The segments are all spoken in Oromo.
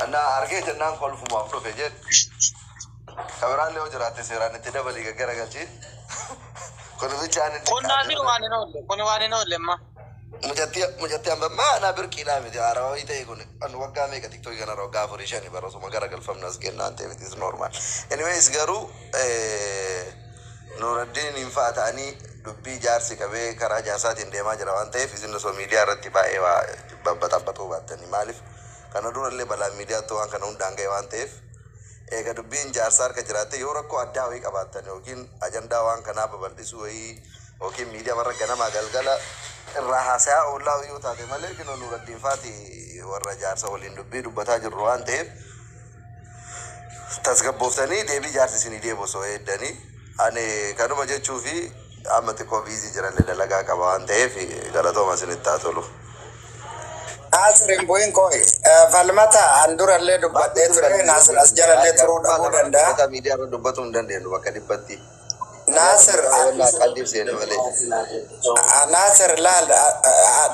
أنا أرجع جنان كل في مافلو فيجت كبران له جرات سيران تدا بلي كجرا كذي كل بيجان كنا نسير واني نقول كنا واني نقول ما مجتي ما أنا بركي لا مدي أراوي تي كون أنا وقع ميك تيك توي أنا روقع فريشاني برا سو مقرا قل فم ناس كنا أنت it is normal anyways قالوا نور الدين ينفع تاني دبي جارسي كبه كرا جاسات إن ديما جروان تي في زين سو ميديا رتبا إيوا بتابتو باتني مالف كنا دور اللي بلا ميديا تو أن كنا undang إيوان تيف إيه كدبين جارسار كجراتي يوركو أداوي كباتني وكين أجندا وان كنا ببلدسوي وكين ميديا مرة كنا ما قال الرهاسة والله يوتاتي مالك إنه نور الدين فاتي والرجال سوالين دبي دبتاج الروان تيف تسقبوفتني دبي جارسي سني دبي بوسوي دني أنا كانوا مجد شوفي أمتى كوفيزي جرا لدلقا كبان تيف غلطو ما سنتاتولو ناصر بوين كوي فالمتا اندور اللي دبته ترى ناصر اسجل اللي ترو دبو دندا متا ميديا رو دبتون دندي نو بكدي بتي ناصر ولا قديم سين ولا ناصر لا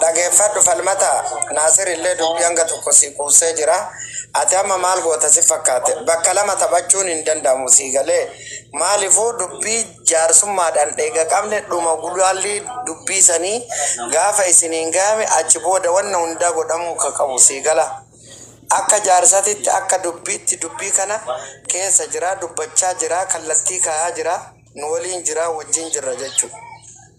دغه فد فالمتا ناصر اللي دبيانغا تكوسي كوسجرا اتما مال غوتا سفكات بكلمه تبچون اندندا موسيغله مالفو دبي جارسما دان دغه قامne duma gudalli dubbi sani gafa isiningame achiboda wannan unda godamu ka kamusigala akka jaarsatitti akka dubbi kana keessa jira dubbacha jira kallatti kaya jira nu waliin jira wajjin jira jechu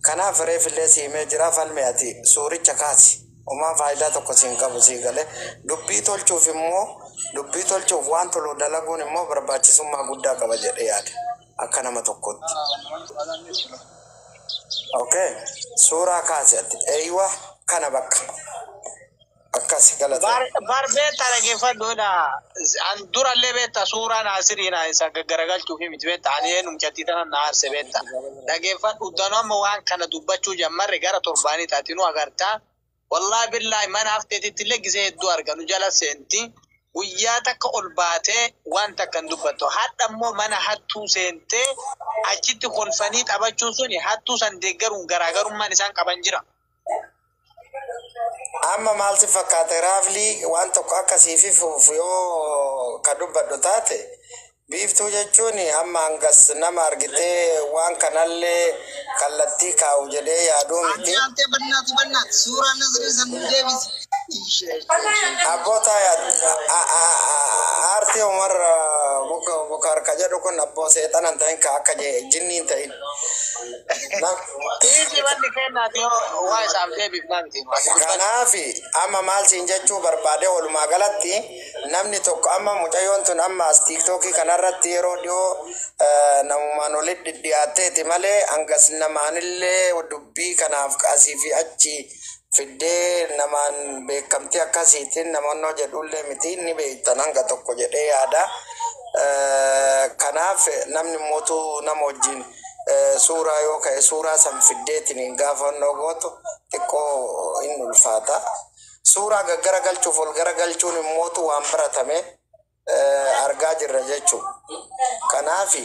kana fare fille siime jira falmeati suuricha kaasi uma faayida tokko sin qabu sigale dubbi tolchuuf immoo dubbi tolchuuf waan tolo dalaguun immoo barbaachisummaa guddaa qaba jedhee yaada akka nama tokkotti okay suura kaasatti eywa kana bakka akkas galata bar beta lagi fadoda andura le beta sura nasirina isa garagalchu fi mitbeta ani numchati tan nar se beta lagi fad udano mo wan kana dubbachu jammare gara turbani tatinu agarta wallahi billahi man hafteti tilegi ze du arganu jala senti وياتا كأولباتة وانتا كندوبتو حتى مو منا حتو سنتي أجد خلفانيت أبجوسوني حتو سندقرون غراغرون ما نسان كبنجرا أما مالتي فكاتي رافلي وانتو كاكسي في فيو كدوبتو تاتي بيفتو جاتشوني أما أنقص نما أرغتي وان كنالي كالتي كاو جدي يادومي أنت بنات سورة نظري سنديبس أبوتا يا أرتي عمر بكار كجا دكون أبو سيطان أنتين كأكجا جنين تين. إيه بندي كنا تيو وايس أمتى بيفنانتي. كنافي أما مال سينجتشو بربادة ولما غلطي نمني توك أما مجايون تون أما استيكتوكي كنارتي روديو نمانولد دياتي تمالي أنغس نمانيلي ودبي كناف كاسيفي أجي fide naman be kamti akasitin naman no jadulle miti ni be tananga tokko jede ada kanaf namni moto namojin sura yo ka sura sam fide tin gafon no goto tiko inul fata sura garagal chufol garagal chuni moto wambaratame arga jirra jechu kanafi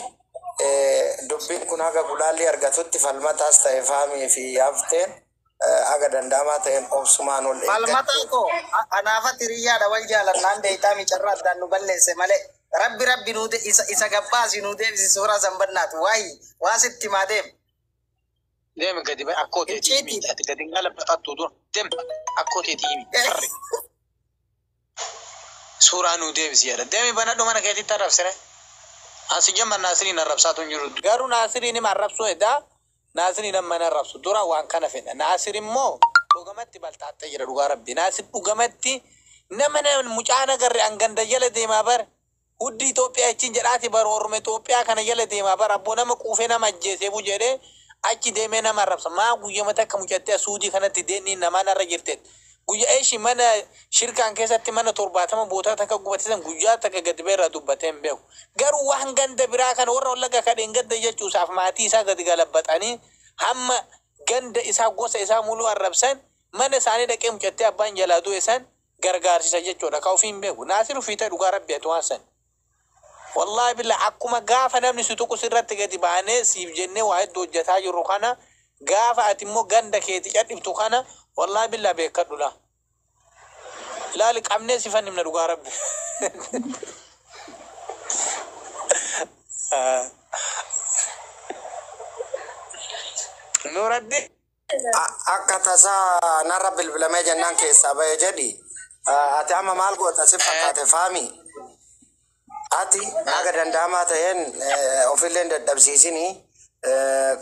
dubbin kunaga gulali argatutti falmata sta fami fi yaften aga dandama ta'en obsuman ol falmata ko anafa tiriya da wal jalan nan de itami charra dan nu ballese male rabbi nude isa gabbasi nude bisi sura zambannat wahi wasitti madem dem gadi ba akote timi gadi ngala patatu dur dem akote timi sura nude bisi ya dem bana do mana kati taraf sere asijam nasri na rabsatu nyurud garu nasri ni marabso eda ناصرين لما نرفس دورا وان كان فينا ناصر مو لوجمتي بالتعطي يا ربي ناصر لوجمتي نمنا مجانا قرر أنجن رجال دي ما بر ودي توبيا تنجراتي بر ورمة توبيا كان رجال دي ما بر أبونا مكوفنا مجلس يبو جري أكيد ديمنا مرفس ما قوي متى كمجتة سودي كانت تديني نمانا رجرتت قوي إيش منا شركة أنكسر تمنا ترباتهم بوتا تك قوتهم قويا تك قد بيرا دوبتهم بيو قرو وان جند براكن ورا ولا كان جند يجوا ساف ماتي ساقد قلبت أني هم جند إسحاق قوس إسحاق مولو الربسان من ساني دكيم جتة أبان جلادو إسان غرغار سجى جودا كوفين بيو ناصر في تدو غرب بيتواسن والله بالله أكما غافنا من سوتو كسرت تجدي بانه سيف جنة واحد دو جتاج الرخانة غاف أتمو جند كيتي جت بتوخانة والله بالله بيكدولا لا لك أمني سفني من الغرب نور الدين akka tasaa narra bilbilamee jennaan keessaa bahee jedhi ati amma maal goota si fakkaate faami ati aga danda'amaa ta'een ofillee dadhabsiisinii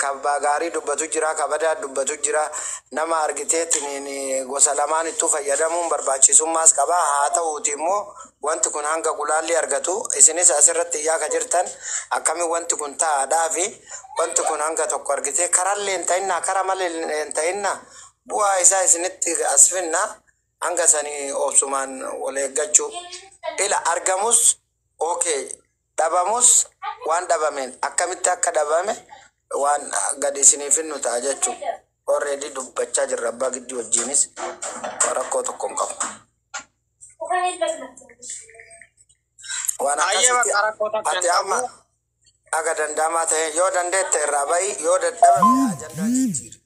kabbaa gaarii dubbatu jira kabadaa dubbatu jira nama argiteetiin gosa lamaan ittuu fayyadamuun barbaachisummaas qaba haa ta'uuti immoo wanti kun hanga gulaalli argatu isinis asirratti iyyaa ka jirtan akkami wanti kun ta'aadhaa fi wanti kun hanga tokko argitee karallee hin ta'innaa kara malee hin ta'innaa bu'aa isaa isinitti asfinna hanga sanii obsumaan wal eeggachuu ila argamus okay dhabamus waan dhabameen akkamitti akka dhabame waan gadi isiniif nu ta'a jechuudha already dubbachaa jirra abbaa giddii wajjiinis rakkoo tokko hin qabu. Waan akkasitti ati amma aga danda'amaa ta'e yoo dandeette irraa bahi yoo dadhabame ajandaa jijjiiri.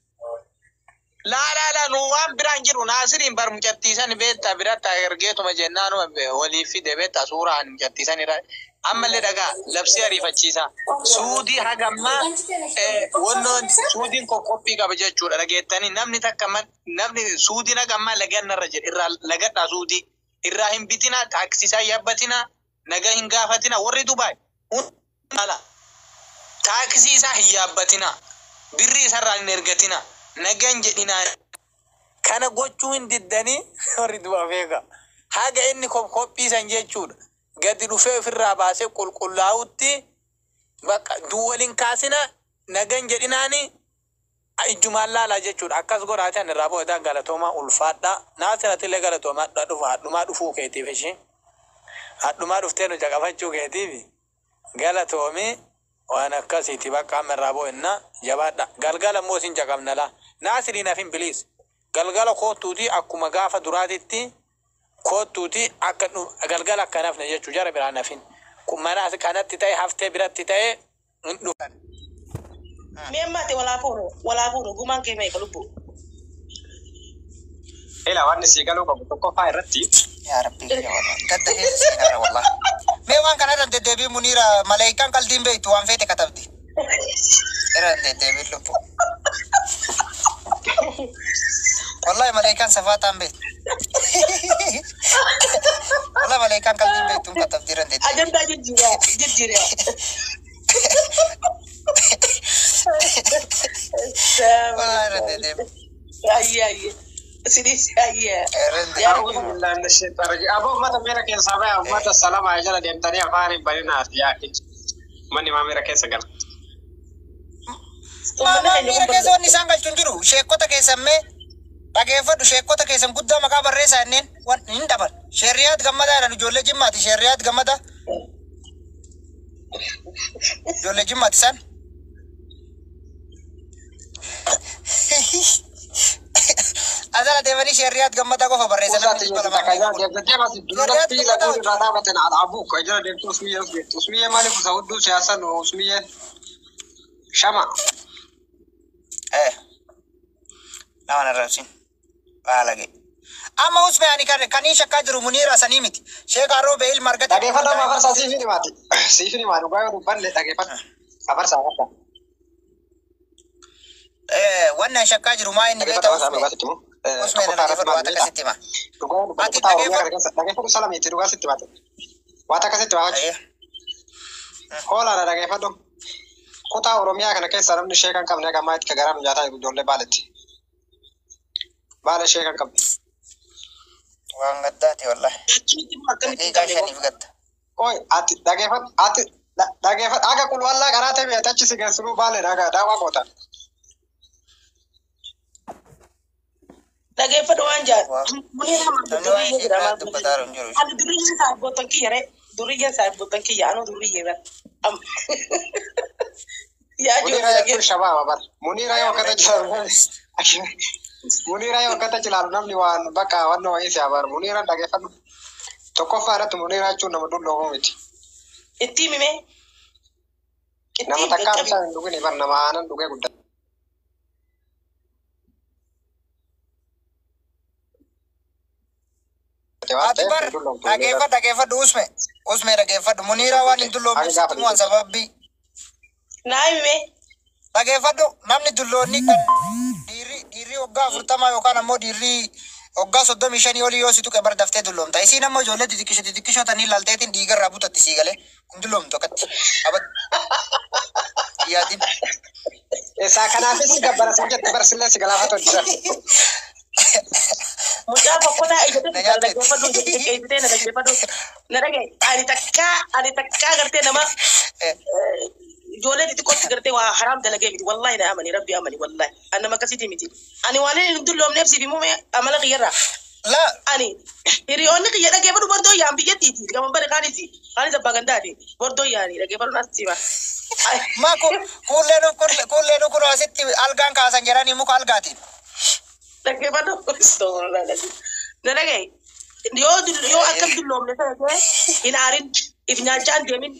لا نوام بران جرو ناصرين بر مجتيسان بيت برات ارغيتو مجنانو ولي في دبيت صورة عن مجتيسان اما اللي دغا لبسي ريفچيسا سودي هاغما ونون سودين كو كوبي غبجچو دغيتني نمني تكمن نمني سودي نغما لغن رجل لغدا سودي ابراهيم بيتنا تاكسيسا يبتنا نغا هنغافتنا وري دبي لا تاكسيسا يبتنا بري سرال نرغتنا نجان جدنا كان قوتشون ددني ردوا فيها حاجة إني كوبي سنجيتشون قد رفع في الراباسة كل لاوتي بق دولين كاسنا نجان جدناني الجمال لا جتشون أكاس قرأت أن الرابو ده قالتهما الفادا ناسنا تلي قالتهما ما دفو كيتي فشي ما دفتينو جاكافتشو كيتي قالتهمي وانا كاسي تبقى عمل رابو إنا جبادا قال موسين جاكامنا لا ناصرين في بليس قال خوتوتي اكو مغافه دراتي خوتوتي اكن قال اكناف نجو جرب انا فين كما ناس كانت تاي هفته برات تاي ندو ميماتي ولا فورو غمان كيمي كلبو إلا وان سيقالو كبتوكو فايرتي يا ربي يا والله تدهي سيغارة والله ميوان كان تدبي منيرة ملايكان قلدين بيت وان فيتي كتبتي إران تدبي لبو والله ملايكان صفاتان بيت والله ملايكان قلدين بيت تم كتبتي ران تدبي أجندا جدجيرا والله ران تدبي أي سيديس أي أعوذ بالله من الشيطان الرجيم أبو ماذا ميرا كين سابع ماذا السلام عليكم ديمتاني أفاري بنينا ياكي مني ما ميرا كين سجل ما ميرا كين سوى نسان قل تنجرو شيكوتا كين سمي تاكيفد شيكوتا كين سم قدام مقابر ريسا انين وان دبل شريات غمدا لانو جولة جمعتي شريات غمدا جولة جمعتي سان أزال ديماني شريات غمدا قوفا بريسا وزاتي يتكايا ديما سيدولا في لدوري رادابتنا على أبوك أجل ديمتو اسمية مالك وسعودو سياسان واسمية شما لا أنا رأسين بالغي أما اسمه يعني كان شكاجر منيرة سنيمتي شيخ عروب إل مرقت تاكيفد ما فرسا سيفيني ماتي سيفيني ماتي بايو ربان لي تاكيفد فرسا فرسا وانا شكاجر ما إني بيتا اسمه أنا تاكيفد واتك ستما أتي تاكيفد سلامي تروغا ستما واتك ستما هولا تاكيفد كوتا أوروميا كان كيس سلام نشيكان كم نيجا مايت كجرام جاتا يقول بالتي بالا شيكان كم وانغداتي والله كاشاني فقط كوي أتي تاكيفد أكا كل والله كراتي بيتأتي سيجسرو بالا ناقا داوا كوتا تاكيفد وانجا منيرة ما دبتارو نجرو أنا دورية صاحب بوتنكي يا دورية صاحب بوتنكي يا أنا دورية بس يا منيرة يكون شباب بار منيرة يوم كذا جلال منيرة يوم كذا جلال نمني وان بكا وانو إيش يا بار منيرة تاكيفد تكوفا رت منيرة يشون نمدون لوهم ميت التيمي مي nama takkan bisa nunggu nih bar nama anan nunggu kuda dullomtu. dhageeffadhu usme dhageeffadhu muniira waan hin dulloomne sitti mu'an sababbii Naime. dhageeffadhu namni dulloonni kan dhiirri waggaa 40 yookaan ammoo dhiirri waggaa 35 olii yoo situ qebar daftee dulloomta isiin ammoo ijoollee xixiqqishoo tanii laalteetiin dhiigarraa butatti sii galee hin dulloomtu akkatti yaadin Isaa kanaafis gabbara san jette barsillee si galaafatu jira. Mucaa fokkota ijatti dhaggeeffadhu jettee na dhaggeeffadhu. Na dhagaye ani takkaa gartee nama ijoollee xixiqqootti gartee waa haraam dalagee miti wallahi na amani rabbi amani wallahi ani nama akkasiiti miti ani waan hin dulloomneef siif immoo amala kiyyarraa la ani hiriyoonni kiyya dhaggeeffadhu bordoo yaan biyyattiiti gama bare kaanis abbaa gandaati bordoo yaani dhaggeeffadhu as siima. ma kulleen kun asitti algaan kaasan jedhanii muka algaatiin Dhaggeeffadhu na dhagaye yoo akkam dulloomne sana ta'e hin aarin if nyaachaan deemin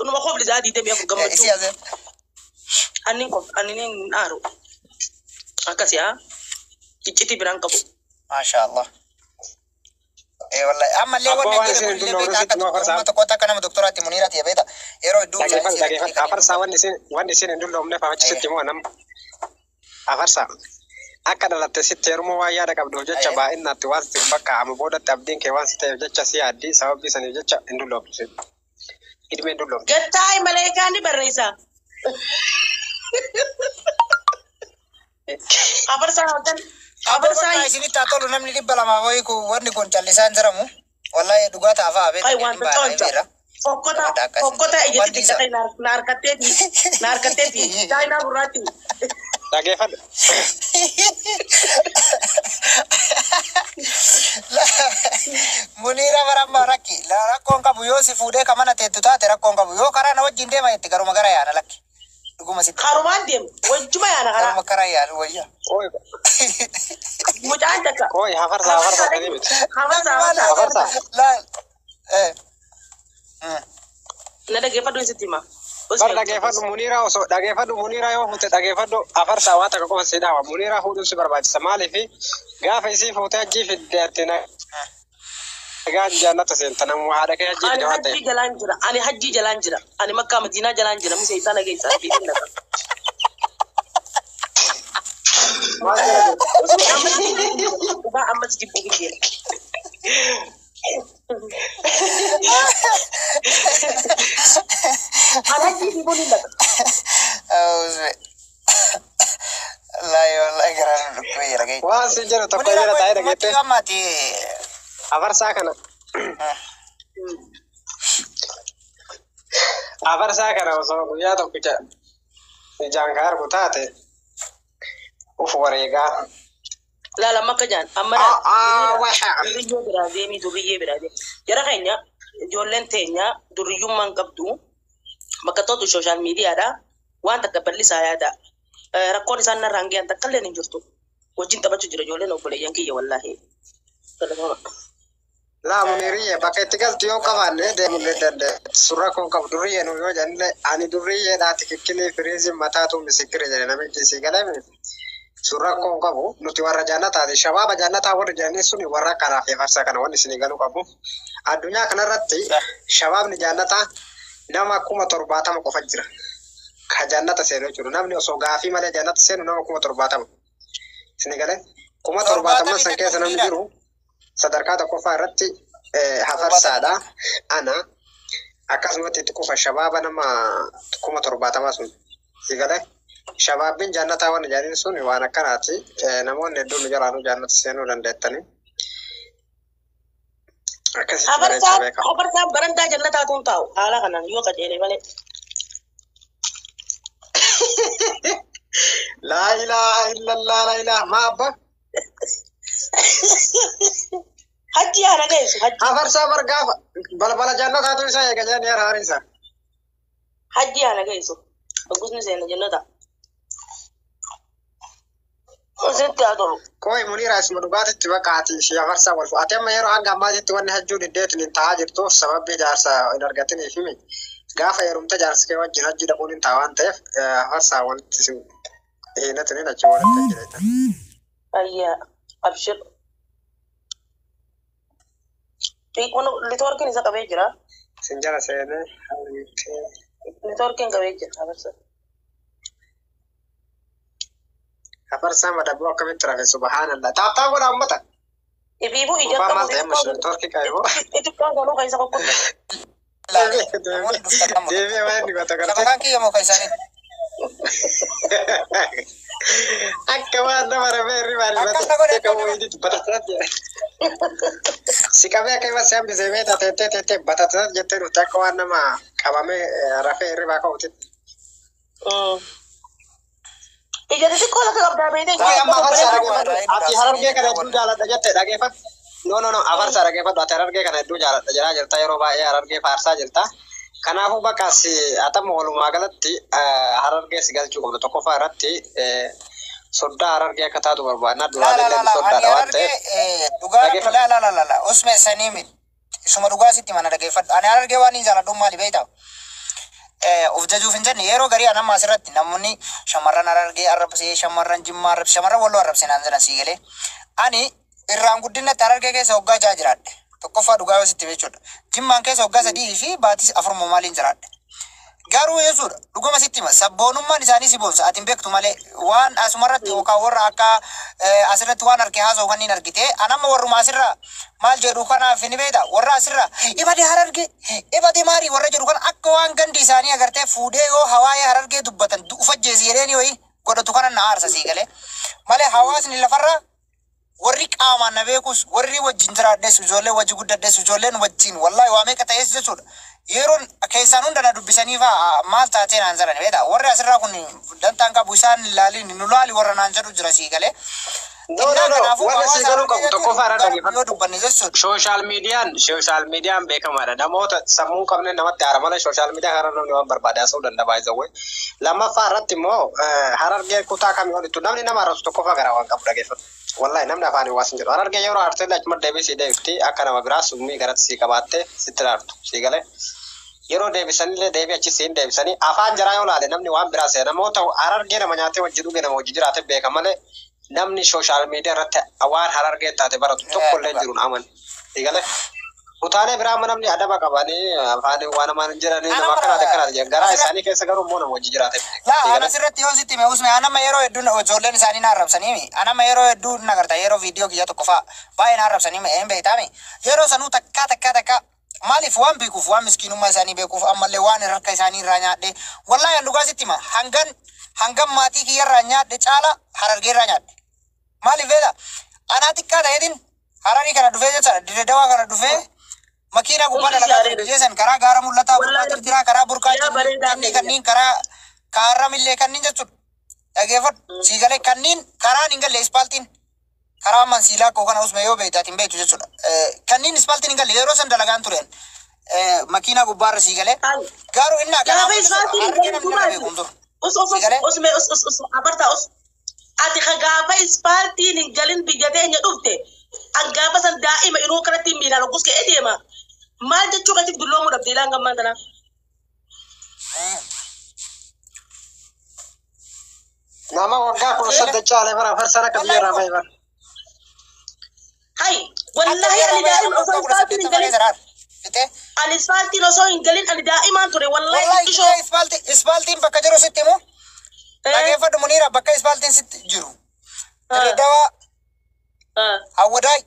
numa koof lisaa diidee mi'a gammachuu. isi asee Annin aaru akkasii haa cicciti biraan qabu. Masha Allah. Wallahi ammallee Abbaa wanni waan jedhamu isin illee beektaa dulloomne akka sitti tokko akka nama doktoraatti muniiraati beekta yeroo hedduu Dhaggeeffadhu afarsaa wanni isin hin dulloomneef achitti immoo nam afarsaa. Akka dhalatte sitti heeruma waan yaada qabduuf jecha baay'innaatti waan sitti bakkaa'amu boodatti abdiin kee waan si ta'eef jecha si yaaddii sababii saniif jecha hin dulloomtu. Idimee hin dulloomtu. Gattaay maleekaa ni barreessa. Abarsaa isinitti haa tolu namni 200 ho'i kun wanni kun callisaan jiramu wallahi dhugaa taafaa Ay wanta tolcha. Fokkota ijatti xiqqatee naarkatteeti. Chaayinaa burraatti. Dhaggeeffadhu. Muniira barammaa rakkoon qabu yoo si fuudhee kamana teettu taate rakkoon qabu yoo karaa na wajjin deema jetti garuma gara yaana lakki dhuguma sitti Karumaan deemu wajjuma yaana karaa. garuma karaa yaana wayya Mucaan takka. Ooyi hafarsaa tanii miti. Hafarsaa. la Na dhaggeeffadhu sitti hima. Bar dhaggeeffadhu muniiraa osoo dhaggeeffadhu muniiraa yoo fuute dhaggeeffadhu afarsaa waan takka qofa si dhaawa muniiraa fuudhuun si barbaachisa maaliif gaafa isii fuutee ajjii fidde atti nagaa jaannata seenta namu haadha kee ajjii fidde waan ta'eef. Ani hajjii jalaan jira. Ani makkaa madiinaa jalaan jira. Misee isaa nageessaa fi dinna. Ammas jibbu gidee. Hajjii fi buni laga. wallahi garaan dhukkee jira gay Waan si jira tokko jira taa'ee dhageettee gammati afarsaa kana. Afarsaa kana osoo guyyaa tokkicha ijaan ka argu taate uf wareegaa. Lala makka jaan amma duriyyoo biraa deemii duriyyee biraa deemi. Jara keenya ijoolleen teenya duriyyummaan qabdu bakka toltu sooshaal miidiyaadha waan takka bal'isaa yaada. Rakkoon isaan narraan ga'an takka illee hin jirtu. Wajjin taphachuu jira ijoolleen obboleeyyan kiyya wallaahi. Laa muniiriyye bakka itti galtu yoo qabaanne deemullee danda'e. Surra kun qabu duriyye nu yoo jenne ani duriyyeedhaati kikkilii firiizin mataatu misikire jedhe namichi si galame. Surra kun qabu nuti warra jaannataati. Shabaaba jaannataa warri jedhanii suni warra kanaaf farsa kana wanni isinii galuu qabu. Addunyaa kanarratti shabaabni jaannataa nama 70,000 qofa jira. Ka jaannata seenu jechuudha. Namni osoo gaafii malee jaannata seenu nama 70,000. Isinii galee 70,000 san keessa namni jiru sadarkaa tokkoffaa irratti hafarsaadha. Ana akkasumatti itti qufa shabaaba nama 70,000 sun. Isinii galee shabaabbiin jaannataa waan jedhaniin sun waan akkanaati. Namoonni hedduun jiraanuu jaannata seenuu dandeettanii. Akkasitti bareechaa beekama. Habarsaan barandaa jannataatu hin taa'u. Haala kanaan yoo qajeelee malee. Laa ilaaha illallah laa ilaaha maa abba. Hajji yaana geessu hajji. Hafarsaa bargaafa balbala jaannataatu isaa eega jedhanii haraari isaa. Hajji yaana geessu. Bagusni seena jannata. Sitti haa tolu. Koi muniira isuma dhugaatitti bakka ati ishee hafarsaa wal fu'ate amma yeroo hanga ammaatitti wanni hajjuu diddeetiin hin taa'aa jirtuuf sababii jaarsa hin argatiniif himi. Gaafa yerumta jaarsa kee wajjin hajji dhaquun hin ta'a waan ta'eef hafarsaa wanti si hiinatiniin achi walitti jireenya. Ayyaa abshir. Networking isa qabee jira. Sinjala seenee Networking qabee jira. Abarsa. afarsaa madaboo akkamitti rafe subhaanallah. Taaptaa godha ummata. Ibiibu ija Gubbaa qabu. maal ta'e ammas networkii qabu. Xixiqqaan galuu kan isa qoqqoodde. Deebi'ee waan inni goota galtee. Lafa kan kiyya moo kan isaanii? Akka waan nama rafee irri maal qabu wayii batataa jira. Si qabee akka ima si'an bisee beeta teettee batataa jettee dhufte akka waan nama qabamee rafee irri baa ka'uuti. Ija xixiqqoo lafa qabdaa beekte. Amma afarsaa dhaggeeffadhu. Ati harargee kana hedduu jaaladha jettee dhaggeeffadhu. No, afarsaa dhaggeeffadhu. Ati harargee kana hedduu jaaladha jedhaa jirta yeroo baay'ee harargee faarsaa jirta. Kanaafuu bakka si atama walumaa galatti harargee si galchuu qabdu tokkoffaa irratti soddaa harargee akka taatu barbaadna. Duraalee soddaadha waan ta'eef. Dhugaa usme sanii miti. Isuma dhugaa sitti mana dhaggeeffadhu. Ani harargee waan hin jaaladhu maali beektaa? Of jajuuf hin jenne yeroo garii anamma asirratti namoonni shamarran harargee arrabsee shamarran jimmaa arrabsee shamarran walloo arrabsee naan jedhan sii galee ani irraan guddinatti harargee keessa waggaa jaha jiraadhe tokkoffaa dhugaa yoo sitti jechuudha jimmaan keessa waggaa 3 fi baatii 4 maaliin jiraadhe garuu yesuudha dhuguma sitti hima sabboonummaan isaanii si boonsa ati hin beektu malee waan asumarratti yookaan warra akka asirratti waan harkee haasa'u kan hin argite anamma warruma asirraa maal jedhu kanaaf ni beekta warra asirraa ibade harargee ibade maarii warra jedhu kan akka waan gandi isaanii agartee fuudhee yoo hawaayee harargee dubbatan ufajjeesi jedheeni wayii godhatu kana na aarsa sii galee malee hawaasni lafarraa warri qaamaan na beekus warri wajjin jiraadhes ijoollee wajji guddadhes ijoolleen wajjin wallahi waa meeqa ta'es jechuudha yeroon keessaan hunda na dubbisanii faa maal taatee naan jedhan beekta warri asirraa kun dantaan qabu isaan ilaaliin nu laali warra naan jedhu jira sii galee. No. Wanti si garuu qabu tokkoffaa irraa dhaggeeffadhu. Sooshaal miidiyaan beekamaadha. Namoota sammuu qabne namatti haara malee sooshaal miidiyaa kana namni waan barbaade haasa'uu danda'a baay'ee. Lammaffaa irratti immoo harargee kutaa kamii olitti namni nama arrabsu tokkoffaa garaa waan qabu dhaggeeffadhu. Wallahi namni afaan waa sin jedhu. Harargee yeroo aartee achuma deebisii deebifti akka nama biraa summii garatti sii qabaattee sitti dhaartu sii galee. Yeroo deebisanillee deebii achi siin deebisanii afaan jaraa yoo laale namni waan biraa se'a namoota harargee nama nyaatee wajji dhugee nama wajji jiraate beeka malee namni sooshaal miidiyaa irratti waan harargee taate baratu tokkollee jiruun aman. Eegale kutaalee biraa namni adaba qabanii afaan waan namaan hin jedhanii nama akkanaati jedhan garaa isaanii keessa garuu immoo nama wajji jiraate. Laa asirratti yoo sitti mee usme anama yeroo hedduu ijoolleen isaanii na arrabsanii anama yeroo hedduu nagarta yeroo viidiyoo kiyya tokko fa'aa baay'ee na arrabsanii mee hin beektaami yeroo sanuu takkaa maaliif waan beekuuf waan miskiinummaa isaanii beekuuf ammallee waan harka isaanii irraa nyaadhe wallahi dhugaa sitti hima hangam maatii kiyyarraa nyaadhe caala harargee irraa nyaadhe. Maaliif beektaa? Anaa xiqqaa ta'eetiin hararii kana dhufee jechaadha. Dirree kana dhufee makiinaa gubbaa dalagaa jeesan karaa gaara mul'ataa burqaa tirtiraa karaa burqaa kanneen karaa kaarramillee kanneen jechuudha. Dhageeffadhu sii galee kanneen karaan hin galle ispaaltiin karaa mansiilaa koo kana usme yoo beektaati hin beektu jechuudha. Kanneen ispaaltiin hin galle yeroo san dalagaan tureen makiinaa gubbaarra sii galee garuu inni akkanaa harree namni irra beekum ture. Ati kagaafa ispaaltiin hin galin biyya teenya dhufte angaafa san daa'ima yeroo kanatti miilaan hoggus ka'ee deema maal jechuu qatiif dulloomuu dhabde ilaan gammaan tanaa. Nama waggaa 18 caalee bara farsan akka biyya irraa bahe bara. Hai wallahi ani daa'ima osoo ispaaltiin hin galin ani ispaaltiin osoo hin galin ani daa'imaan ture wallahi ispaaltiin bakka jiru sitti immoo. Dhaggeeffadhu Muniira bakka ispaaltiin sitti jiru. Dawaa hawwadaay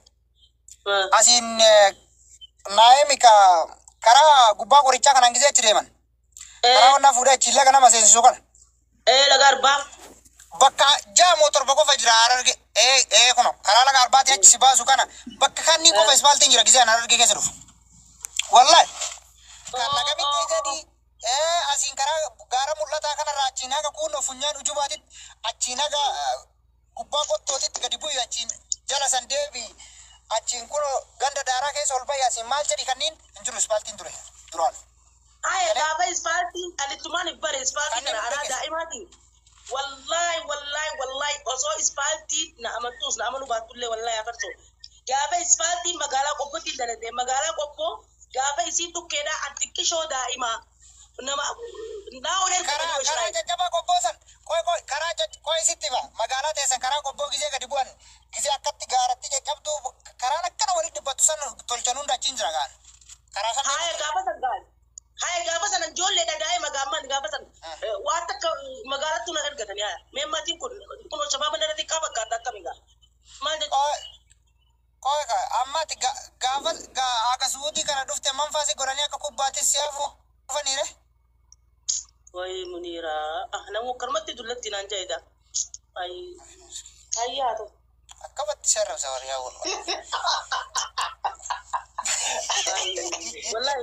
asiin naayemi karaa gubbaa qorichaa kanaan gisee achi deeman. Karaa wannaa fuudhee achi laga nama seensisu kana. Laga arbaa. Bakka ja'a mootorba qofa jira hararge. Kuno karaa laga arbaatiin achi si baasu kana bakka kanniin qofa ispaaltiin jira gisee hararge keessa dhufu. Wallahi. Kan laga mitti gadi. Asiin karaa gaara mul'ataa kanarraa achiin haga kuunoo funyaan ujubaatitti achiin haga gubbaa qottootitti gadi bu'u achiin jala san deebii achiin kunoo ganda daaraa keessa ol bahi asiin maal jedhi kanneen hin jiru ispaaltiin ture duraan. Gaafa ispaaltiin alittumaan hin bare ispaaltiin kana anaa daa'imaatiin wallahi osoo ispaaltiin na amantuus na amanu baattullee wallahi afarsoo gaafa ispaaltiin magaalaa qobbootiin dalagde magaalaa qobboo gaafa isii tukkeedhaa xiqqishoo daa'imaa. nama naa oleen karaa jajjabaa qobboosan karaa qoy sitti ba magaalaa teessan karaa qobboo gisee gadi bu'an gisee akkatti gaaratti caccabduu karaan akkana walitti dhibbatu san tolchanuun dachiin jira gaan karaa san haya gaafa sana ijoollee dhagaa'ee magaamman gaafa sana waan takka magaalattuu na ergatanii haya meemmaatiin kun shabaaba narratti qaba akkaata akkamigaa maal jechuudha qoy ammatti gaafa akkasuutii kana dhufte manfaasi godhanii akka kubbaatti siyaafu dhufaniire way munira namu karmatti dullatti naan jaida ay ayyato akkabatti sharrabsa wariyaa wal wallahi